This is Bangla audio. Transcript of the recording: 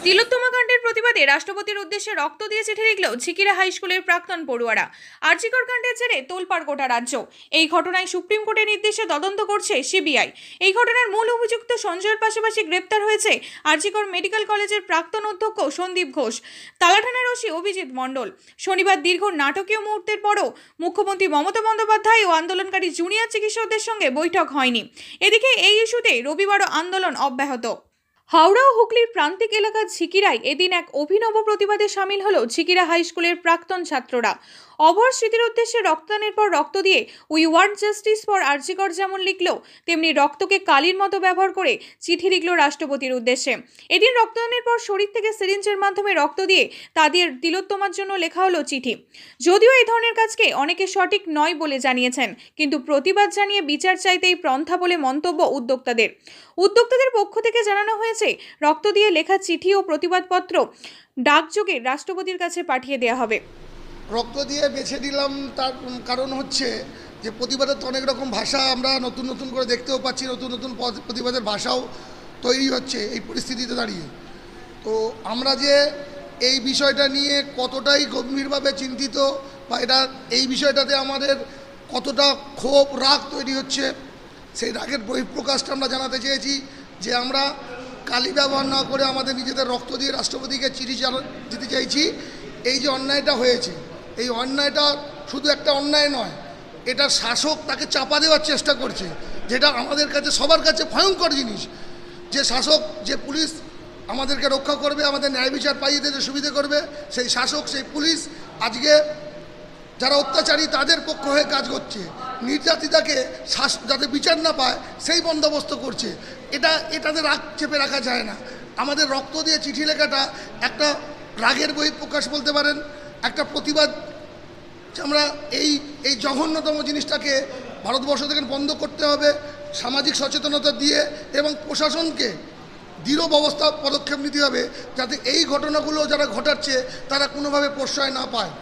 তিলোত্তমা কাণ্ডের প্রতিবাদে রাষ্ট্রপতির উদ্দেশ্যে রক্ত দিয়ে চিঠি লিখল ঝিকিরা হাই স্কুলের প্রাক্তন পড়ুয়ারা। আরজিকর কাণ্ডের জেরে তোলপাড় গোটা রাজ্য। এই ঘটনায় সুপ্রিম কোর্টের নির্দেশে তদন্ত করছে সিবিআই। এই ঘটনার মূল অভিযুক্ত সঞ্জয়ের পাশাপাশি গ্রেপ্তার হয়েছে আরজিকর মেডিকেল কলেজের প্রাক্তন অধ্যক্ষ সন্দীপ ঘোষ, তালাঠানার ওসি অভিজিৎ মণ্ডল। শনিবার দীর্ঘ নাটকীয় মুহূর্তের পরও মুখ্যমন্ত্রী মমতা বন্দ্যোপাধ্যায় ও আন্দোলনকারী জুনিয়র চিকিৎসকদের সঙ্গে বৈঠক হয়নি। এদিকে এই ইস্যুতে রবিবারও আন্দোলন অব্যাহত। হাওড়া ও হুগলির প্রান্তিক এলাকা ঝিকিরায় এদিন এক অভিনব প্রতিবাদে সামিল হলো ঝিকিরা হাই স্কুলের প্রাক্তন ছাত্ররা। অভয় স্মৃতির উদ্দেশ্যে রক্তদানের পর রক্ত দিয়ে we want justice for RG Kar যেমন লিখল, তেমনি রক্তকে কালির মতো ব্যবহার করে চিঠি লিখল রাষ্ট্রপতির উদ্দেশ্যে। এদিন রক্তদানের পর শরীর থেকে সিরিঞ্জের মাধ্যমে রক্ত দিয়ে তাদের তিলোত্তমার জন্য লেখা হলো চিঠি। যদিও এই ধরনের কাজকে অনেকে সঠিক নয় বলে জানিয়েছেন, কিন্তু প্রতিবাদ জানিয়ে বিচার চাইতেই পন্থা বলে মন্তব্য উদ্যোক্তাদের পক্ষ থেকে জানানো হয়েছে, রক্ত দিয়ে লেখা চিঠি ও প্রতিবাদপত্র ডাকযোগে রাষ্ট্রপতির কাছে পাঠিয়ে দেওয়া হবে। রক্ত দিয়ে বেছে দিলাম তার কারণ হচ্ছে যে প্রতিবাদের তো অনেক রকম ভাষা আমরা নতুন নতুন করে দেখতেও পাচ্ছি, নতুন নতুন প্রতিবাদের ভাষাও তৈরি হচ্ছে এই পরিস্থিতিতে দাঁড়িয়ে। তো আমরা যে এই বিষয়টা নিয়ে কতটাই গম্ভীরভাবে চিন্তিত বা এই বিষয়টাতে আমাদের কতটা ক্ষোভ রাগ তৈরি হচ্ছে, সেই রাগের বহিঃপ্রকাশটা আমরা জানাতে চেয়েছি যে আমরা কালি ব্যবহার না করে আমাদের নিজেদের রক্ত দিয়ে রাষ্ট্রপতিকে চিঠি দিতে চাইছি। এই যে অন্যায়টা হয়েছে, এই অন্যায়টা শুধু একটা অন্যায় নয়, এটা শাসক তাকে চাপা দেওয়ার চেষ্টা করছে, যেটা আমাদের কাছে সবার কাছে ভয়ঙ্কর জিনিস। যে শাসক, যে পুলিশ আমাদেরকে রক্ষা করবে, আমাদের ন্যায় বিচার পাইয়ে দিতে সুবিধে করবে, সেই শাসক, সেই পুলিশ আজকে যারা অত্যাচারী তাদের পক্ষ হয়ে কাজ করছে, নির্যাতিতাকে যাতে বিচার না পায় সেই বন্দোবস্ত করছে। এটাতে রাগ চেপে রাখা যায় না। আমাদের রক্ত দিয়ে চিঠি লেখাটা একটা রাগের বহিঃপ্রকাশ বলতে পারেন, একটা প্রতিবাদ। আমরা এই জঘন্যতম জিনিসটাকে ভারতবর্ষ থেকে বন্ধ করতে হবে, সামাজিক সচেতনতা দিয়ে, এবং প্রশাসনকে দৃঢ় পদক্ষেপ নিতে হবে যাতে এই ঘটনাগুলো যারা ঘটাচ্ছে তারা কোনোভাবে প্রশ্রয় না পায়।